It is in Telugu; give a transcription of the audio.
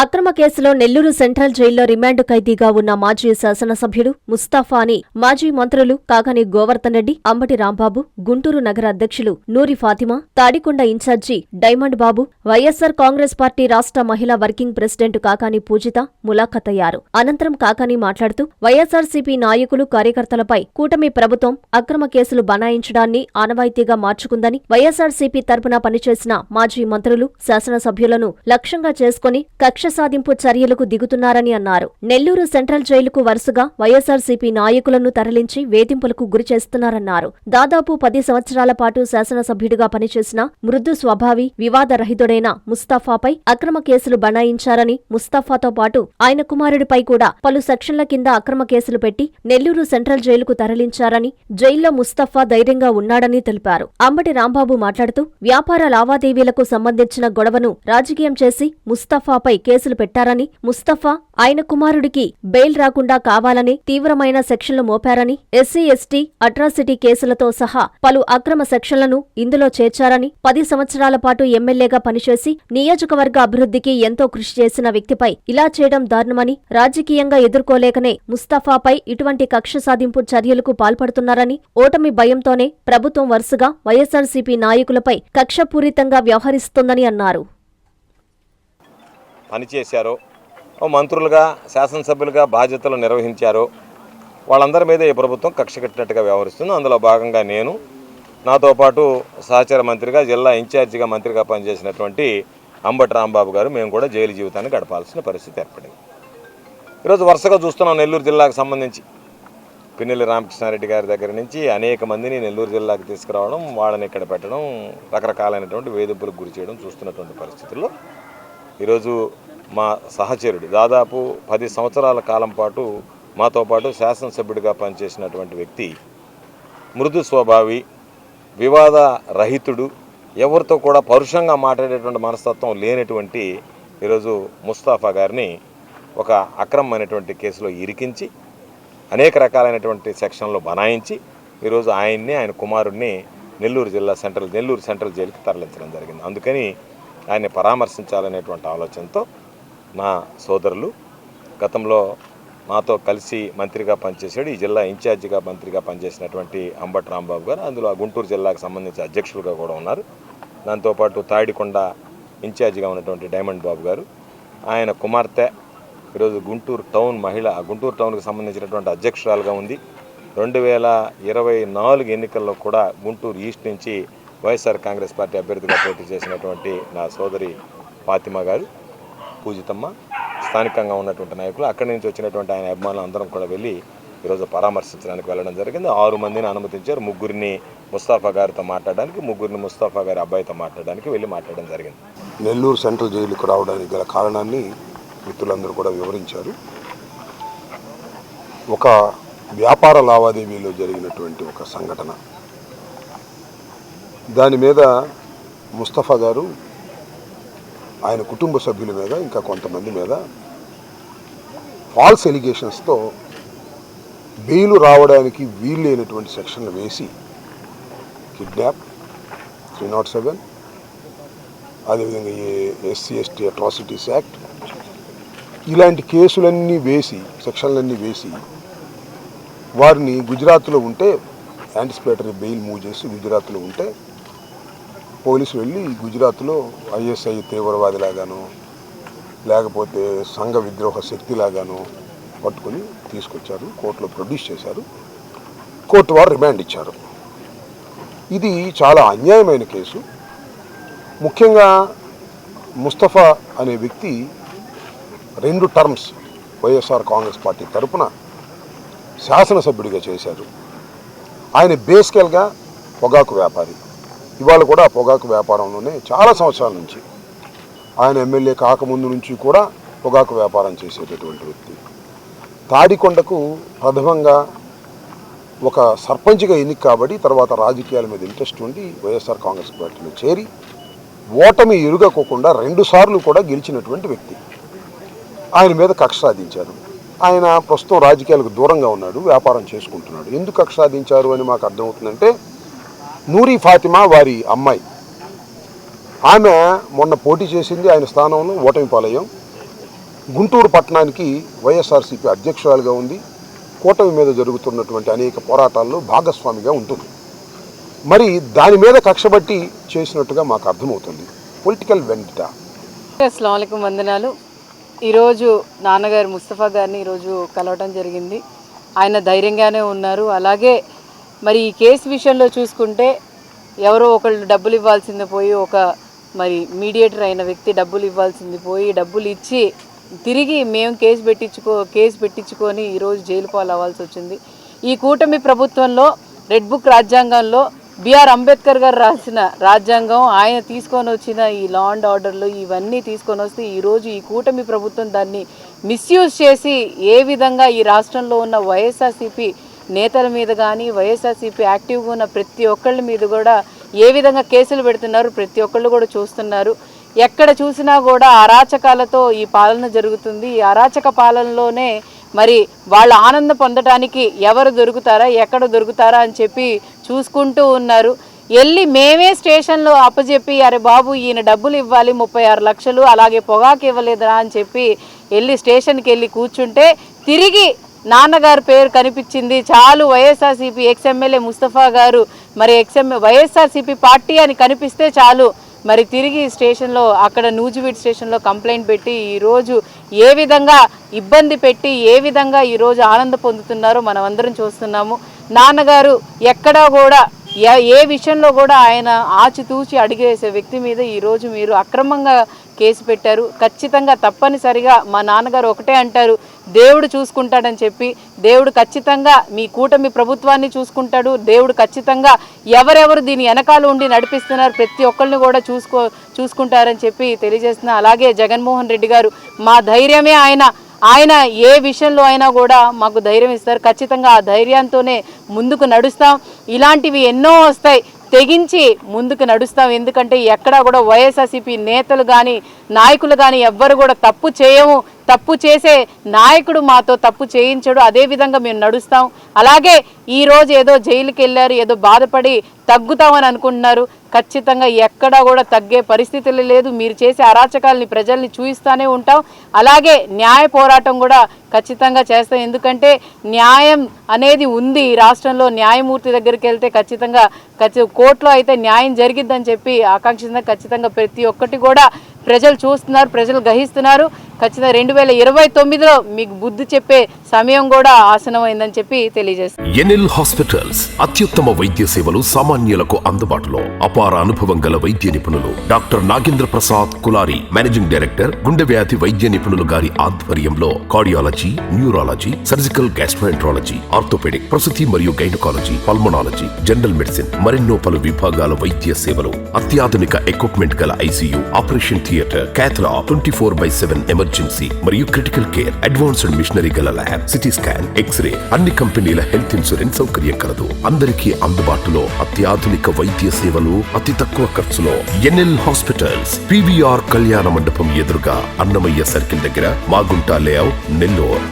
అక్రమ కేసులో నెల్లూరు సెంట్రల్ జైల్లో రిమాండ్ ఖైదీగా ఉన్న మాజీ శాసనసభ్యుడు ముస్తాఫాని మాజీ మంత్రులు కాకాని గోవర్ధన్ రెడ్డి, అంబటి రాంబాబు, గుంటూరు నగర అధ్యక్షులు నూరి ఫాతిమా, తాడికొండ ఇన్ఛార్జి డైమండ్ బాబు, వైఎస్సార్ కాంగ్రెస్ పార్టీ రాష్ట్ర మహిళా వర్కింగ్ ప్రెసిడెంట్ కాకాని పూజిత ములాఖతయ్యారు. అనంతరం కాకాని మాట్లాడుతూ వైఎస్సార్సీపీ నాయకులు, కార్యకర్తలపై కూటమి ప్రభుత్వం అక్రమ కేసులు బనాయించడాన్ని ఆనవాయితీగా మార్చుకుందని, వైఎస్సార్సీపీ తరపున పనిచేసిన మాజీ మంత్రులు, శాసనసభ్యులను లక్ష్యంగా చేసుకుని కక్ష సాధింపు చర్యలకు దిగుతున్నారని అన్నారు. నెల్లూరు సెంట్రల్ జైలుకు వరుసగా వైఎస్సార్సీపీ నాయకులను తరలించి వేధింపులకు గురిచేస్తున్నారన్నారు. దాదాపు 10 సంవత్సరాల పాటు శాసనసభ్యుడిగా పనిచేసిన మృదు స్వభావి, వివాదరహితుడైన ముస్తాఫాపై అక్రమ కేసులు బనాయించారని, ముస్తాఫాతో పాటు ఆయన కుమారుడిపై కూడా పలు సెక్షన్ల కింద అక్రమ కేసులు పెట్టి నెల్లూరు సెంట్రల్ జైలుకు తరలించారని, జైల్లో ముస్తఫా ధైర్యంగా ఉన్నాడని తెలిపారు. అంబటి రాంబాబు మాట్లాడుతూ వ్యాపార లావాదేవీలకు సంబంధించిన గొడవను రాజకీయం చేసి ముస్తఫాపై కేసులు పెట్టారని, ముస్తఫా ఆయన కుమారుడికి బెయిల్ రాకుండా కావాలని తీవ్రమైన సెక్షన్లు మోపారని, ఎస్సీ ఎస్టీ అట్రాసిటీ కేసులతో సహా పలు అక్రమ సెక్షన్లను ఇందులో చేర్చారని, 10 సంవత్సరాల పాటు ఎమ్మెల్యేగా పనిచేసి నియోజకవర్గ అభివృద్ధికి ఎంతో కృషి చేసిన వ్యక్తిపై ఇలా చేయడం దారుణమని, రాజకీయంగా ఎదుర్కోలేకనే ముస్తఫాపై ఇటువంటి కక్ష సాధింపు చర్యలకు పాల్పడుతున్నారని, ఓటమి భయంతోనే ప్రభుత్వం వరుసగా వైఎస్సార్సీపీ నాయకులపై కక్షపూరితంగా వ్యవహరిస్తోందని అన్నారు. పనిచేశారో, మంత్రులుగా, శాసనసభ్యులుగా బాధ్యతలు నిర్వహించారో వాళ్ళందరి మీద ఈ ప్రభుత్వం కక్ష కట్టినట్టుగా వ్యవహరిస్తుంది. అందులో భాగంగా నేను, నాతో పాటు సహచర మంత్రిగా, జిల్లా ఇన్ఛార్జిగా మంత్రిగా పనిచేసినటువంటి అంబటి రాంబాబు గారు మేము కూడా జైలు జీవితాన్ని గడపాల్సిన పరిస్థితి ఏర్పడింది. ఈరోజు వరుసగా చూస్తున్నాం నెల్లూరు జిల్లాకు సంబంధించి పిన్నెల్లి రామకృష్ణారెడ్డి గారి దగ్గర నుంచి అనేక మందిని నెల్లూరు జిల్లాకు తీసుకురావడం, వాళ్ళని ఇక్కడ పెట్టడం, రకరకాలైనటువంటి వేధింపులకు గురి చేయడం చూస్తున్నటువంటి పరిస్థితుల్లో ఈరోజు మా సహచరుడు దాదాపు 10 సంవత్సరాల కాలం పాటు మాతో పాటు శాసనసభ్యుడిగా పనిచేసినటువంటి వ్యక్తి, మృదు స్వభావి, వివాద రహితుడు, ఎవరితో కూడా పరుషంగా మాట్లాడేటువంటి మనస్తత్వం లేనటువంటి ఈరోజు ముస్తాఫా గారిని ఒక అక్రమమైనటువంటి కేసులో ఇరికించి అనేక రకాలైనటువంటి సెక్షన్లు బనాయించి ఈరోజు ఆయన్ని, ఆయన కుమారుడిని నెల్లూరు సెంట్రల్ జైలుకి తరలించడం జరిగింది. అందుకని ఆయన్ని పరామర్శించాలనేటువంటి ఆలోచనతో నా సోదరులు, గతంలో నాతో కలిసి మంత్రిగా పనిచేశాడు, ఈ జిల్లా ఇన్ఛార్జిగా మంత్రిగా పనిచేసినటువంటి అంబటి రాంబాబు గారు, అందులో గుంటూరు జిల్లాకు సంబంధించి అధ్యక్షులుగా కూడా ఉన్నారు. దాంతోపాటు తాడికొండ ఇన్ఛార్జిగా ఉన్నటువంటి డైమండ్ బాబు గారు, ఆయన కుమార్తె ఈరోజు గుంటూరు టౌన్కి సంబంధించినటువంటి అధ్యక్షురాలుగా ఉంది. 2024 ఎన్నికల్లో కూడా గుంటూరు ఈస్ట్ నుంచి వైఎస్ఆర్ కాంగ్రెస్ పార్టీ అభ్యర్థిగా పోటీ చేసినటువంటి నా సోదరి ఫాతిమా గారు, పూజితమ్మ, స్థానికంగా ఉన్నటువంటి నాయకులు, అక్కడి నుంచి వచ్చినటువంటి ఆయన అభిమానులు అందరం కూడా వెళ్ళి ఈరోజు పరామర్శించడానికి వెళ్ళడం జరిగింది. 6 మందిని అనుమతించారు. 3 ముస్తాఫా గారితో మాట్లాడడానికి, 3 ముస్తాఫా గారి అబ్బాయితో మాట్లాడడానికి వెళ్ళి మాట్లాడడం జరిగింది. నెల్లూరు సెంట్రల్ జైలుకు రావడానికి గల కారణాన్ని మిత్రులందరూ కూడా వివరించారు. ఒక వ్యాపార లావాదేవీలో జరిగినటువంటి ఒక సంఘటన, దాని మీద ముస్తఫా గారు ఆయన కుటుంబ సభ్యుల మీద, ఇంకా కొంతమంది మీద ఫాల్స్ ఎలిగేషన్స్తో బెయిల్ రావడానికి వీల్లేనటువంటి సెక్షన్లు వేసి కిడ్నాప్, 307, అదేవిధంగా ఎస్సీ ఎస్టీ అట్రాసిటీస్ యాక్ట్, ఇలాంటి కేసులన్నీ వేసి, సెక్షన్లన్నీ వేసి వారిని గుజరాత్లో ఉంటే యాంటిసిపేటరీ బెయిల్ మూవ్ చేసి గుజరాత్లో ఉంటే పోలీసులు వెళ్ళి గుజరాత్లో ఐఎస్ఐ తీవ్రవాదిలాగానో లేకపోతే సంఘ విద్రోహ శక్తిలాగానో పట్టుకొని తీసుకొచ్చారు, కోర్టులో ప్రొడ్యూస్ చేశారు. కోర్టు వారు రిమాండ్ ఇచ్చారు. ఇది చాలా అన్యాయమైన కేసు. ముఖ్యంగా ముస్తఫా అనే వ్యక్తి 2 టర్మ్స్ వైఎస్ఆర్ కాంగ్రెస్ పార్టీ తరపున శాసనసభ్యుడిగా చేశారు. ఆయన బేసికల్గా పొగాకు వ్యాపారి. ఇవాళ కూడా పొగాకు వ్యాపారంలోనే చాలా సంవత్సరాల నుంచి, ఆయన ఎమ్మెల్యే కాకముందు నుంచి కూడా పొగాకు వ్యాపారం చేసేటటువంటి వ్యక్తి. తాడికొండకు ప్రథమంగా ఒక సర్పంచ్గా ఎన్నిక కాబట్టి తర్వాత రాజకీయాల మీద ఇంట్రెస్ట్ ఉండి వైఎస్ఆర్ కాంగ్రెస్ పార్టీలో చేరి ఓటమి ఎరుగకోకుండా 2 సార్లు కూడా గెలిచినటువంటి వ్యక్తి. ఆయన మీద కక్ష సాధించారు. ఆయన ప్రస్తుతం రాజకీయాలకు దూరంగా ఉన్నాడు, వ్యాపారం చేసుకుంటున్నాడు. ఎందుకు కక్ష సాధించారు అని మాకు అర్థమవుతుందంటే, నూరి ఫాతిమా వారి అమ్మాయి, ఆమె మొన్న పోటీ చేసింది, ఆయన స్థానంలో ఓటమి పాలయ్యాం. గుంటూరు పట్టణానికి వైఎస్ఆర్సీపీ అధ్యక్షురాలుగా ఉంది. కూటమి మీద జరుగుతున్నటువంటి అనేక పోరాటాల్లో భాగస్వామిగా ఉంటుంది. మరి దాని మీద కక్షబట్టి చేసినట్టుగా మాకు అర్థమవుతుంది. పొలిటికల్ వెంటా. అస్సలాము అలైకుం, వందనాలు. ఈరోజు నాన్నగారు ముస్తఫా గారిని ఈరోజు కలవటం జరిగింది. ఆయన ధైర్యంగానే ఉన్నారు. అలాగే మరి ఈ కేసు విషయంలో చూసుకుంటే ఎవరో ఒకళ్ళు డబ్బులు ఇవ్వాల్సింది పోయి మరి మీడియేటర్ అయిన వ్యక్తి డబ్బులు ఇవ్వాల్సింది పోయి డబ్బులు ఇచ్చి తిరిగి మేము కేసు పెట్టించుకొని ఈరోజు జైలు పాలు అవ్వాల్సి వచ్చింది. ఈ కూటమి ప్రభుత్వంలో రెడ్ బుక్ రాజ్యాంగంలో బిఆర్ అంబేద్కర్ గారు రాసిన రాజ్యాంగం, ఆయన తీసుకొని వచ్చిన ఈ లా అండ్ ఆర్డర్లు ఇవన్నీ తీసుకొని వస్తే ఈరోజు ఈ కూటమి ప్రభుత్వం దాన్ని మిస్యూజ్ చేసి ఏ విధంగా ఈ రాష్ట్రంలో ఉన్న వైఎస్ఆర్సీపీ నేతల మీద కానీ వైఎస్ఆర్సీపీ యాక్టివ్గా ఉన్న ప్రతి ఒక్కళ్ళ మీద కూడా ఏ విధంగా కేసులు పెడుతున్నారు ప్రతి ఒక్కళ్ళు కూడా చూస్తున్నారు. ఎక్కడ చూసినా కూడా అరాచకాలతో ఈ పాలన జరుగుతుంది. ఈ అరాచక పాలనలోనే మరి వాళ్ళు ఆనందం పొందడానికి ఎవరు దొరుకుతారా ఎక్కడ దొరుకుతారా అని చెప్పి చూసుకుంటూ ఉన్నారు. వెళ్ళి మేమే స్టేషన్లో అప్పచెప్పి అరే బాబు ఈయన డబ్బులు ఇవ్వాలి 36 లక్షలు అలాగే పొగాకు ఇవ్వలేదురా అని చెప్పి వెళ్ళి స్టేషన్కి వెళ్ళి కూర్చుంటే తిరిగి నాన్నగారి పేరు కనిపించింది. చాలు వైఎస్ఆర్సీపీ ఎక్స్ఎమ్మెల్యే ముస్తఫా గారు మరి వైఎస్ఆర్సీపీ పార్టీ అని కనిపిస్తే చాలు మరి తిరిగి స్టేషన్లో అక్కడ నూజివీడ్ స్టేషన్లో కంప్లైంట్ పెట్టి ఈరోజు ఏ విధంగా ఇబ్బంది పెట్టి ఏ విధంగా ఈరోజు ఆనంద పొందుతున్నారో మనం అందరం చూస్తున్నాము. నాన్నగారు ఎక్కడా కూడా ఏ విషయంలో కూడా ఆయన ఆచితూచి అడిగేసే వ్యక్తి మీద ఈరోజు మీరు అక్రమంగా కేసు పెట్టారు. ఖచ్చితంగా తప్పనిసరిగా మా నాన్నగారు ఒకటే అంటారు, దేవుడు చూసుకుంటాడని చెప్పి. దేవుడు ఖచ్చితంగా మీ కూటమి ప్రభుత్వాన్ని చూసుకుంటాడు. దేవుడు ఖచ్చితంగా ఎవరెవరు దీని వెనకాల ఉండి నడిపిస్తున్నారు ప్రతి ఒక్కరిని కూడా చూసుకుంటారని చెప్పి తెలియజేస్తున్నా. అలాగే జగన్మోహన్ రెడ్డి గారు మా ధైర్యమే ఆయన ఏ విషయంలో అయినా కూడా మాకు ధైర్యం ఇస్తారు. ఖచ్చితంగా ఆ ధైర్యంతోనే ముందుకు నడుస్తాం. ఇలాంటివి ఎన్నో వస్తాయి, తెగించి ముందుకు నడుస్తాం. ఎందుకంటే ఎక్కడా కూడా వైఎస్ఆర్సీపీ నేతలు కానీ నాయకులు కానీ ఎవ్వరు కూడా తప్పు చేయము. తప్పు చేసే నాయకుడు మాతో తప్పు చేయించడు. అదేవిధంగా మేము నడుస్తాం. అలాగే ఈరోజు ఏదో జైలుకి వెళ్ళారు, ఏదో బాధపడి తగ్గుతామని అనుకుంటున్నారు. ఖచ్చితంగా ఎక్కడా కూడా తగ్గే పరిస్థితులు లేదు. మీరు చేసే అరాచకాలని ప్రజల్ని చూపిస్తూనే ఉంటాం. అలాగే న్యాయ పోరాటం కూడా ఖచ్చితంగా చేస్తాం. ఎందుకంటే న్యాయం అనేది ఉంది ఈ రాష్ట్రంలో. న్యాయమూర్తి దగ్గరికి వెళ్తే ఖచ్చితంగా కోర్టులో అయితే న్యాయం జరిగిద్దని చెప్పి ఆకాంక్షించిన ఖచ్చితంగా ప్రతి ఒక్కటి కూడా ప్రజలు చూస్తున్నారు, ప్రజలు గ్రహిస్తున్నారు. ఖచ్చితంగా 2029లో మీకు బుద్ధి చెప్పే సమయం కూడా ఆసనమైందని చెప్పి తెలియజేస్తారు. ఎన్ఎల్ హాస్పిటల్స్ అత్యుత్తమ వైద్య సేవలు సామాన్యులకు అందుబాటులో. అపార అనుభవం గల వైద్య నిపుణులు doctor Nagendra Prasad Kulari, managing director, గుండె వ్యాధి వైద్య నిపుణులు గారి ఆధ్వర్యంలో cardiology, neurology, surgical gastroenterology, orthopaedic, ప్రసూతి మరియు గైనకాలజీ, పల్మనాలజీ, జనరల్ మెడిసిన్ మరెన్నో పలు విభాగాల వైద్య సేవలు. అత్యాధునిక ఎక్విప్మెంట్ గల ఐసీయూ, ఆపరేషన్ థియేటర్, క్యాథ్లా, 24/7 ఎమర్జెన్సీ మరియు క్రిటికల్ కేర్, అడ్వాన్స్డ్ మిషనరీ గల ల్యాబ్, సిటీ స్కాన్, ఎక్స్రే, అన్ని కంపెనీల హెల్త్ ఇన్సూరెన్స్ సౌకర్యం కలదు. అందరికీ అందుబాటులో అత్యాధునిక వైద్య సేవలు అతి తక్కువ ఖర్చులో. ఎన్ఎల్ హాస్పిటల్స్, పివిఆర్ కళ్యాణ మండపం ఎదురుగా, అన్నమయ్య సర్కిల్ దగ్గర, మాగుంట లేఅవుట్, నెల్లూరు.